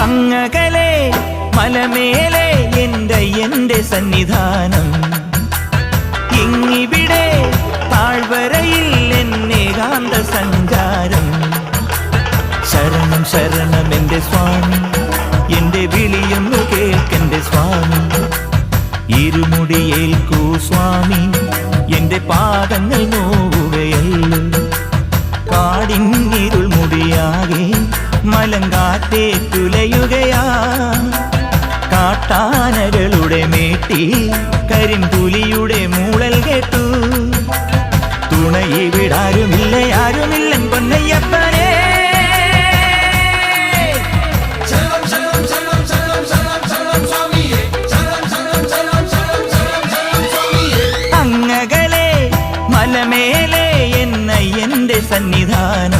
അങ്ങകലെ മലമേലെ എന്റെ സന്നിധാനം, ഇങ്ങിവിടെ താഴ്വരയിൽ എന്നേകാന്ത സഞ്ചാരം. ശരണം ശരണം എന്റെ സ്വാമി, എന്റെ വിളിയൊന്നു കേൾക്കെന്റെ സ്വാമി. ഇരുമുടിയേൽക്കൂ സ്വാമി, എന്റെ പാദങ്ങൾ നോവുകയല്ലോ. കാടിന്നിരുൾ മുടിയാകെ മലങ്കാറ്റേറ്റുലയുകയാ. കാട്ടാനകളുടെ മേട്ടി കരിമ്പുലിയുടെ മൂളൽ കേട്ടു. തുണയിവിടാരുമില്ല ആരുമില്ലൻ പൊന്നയ്യപ്പനേ. അങ്ങകലെ മലമേലെ എന്റെ സന്നിധാനം,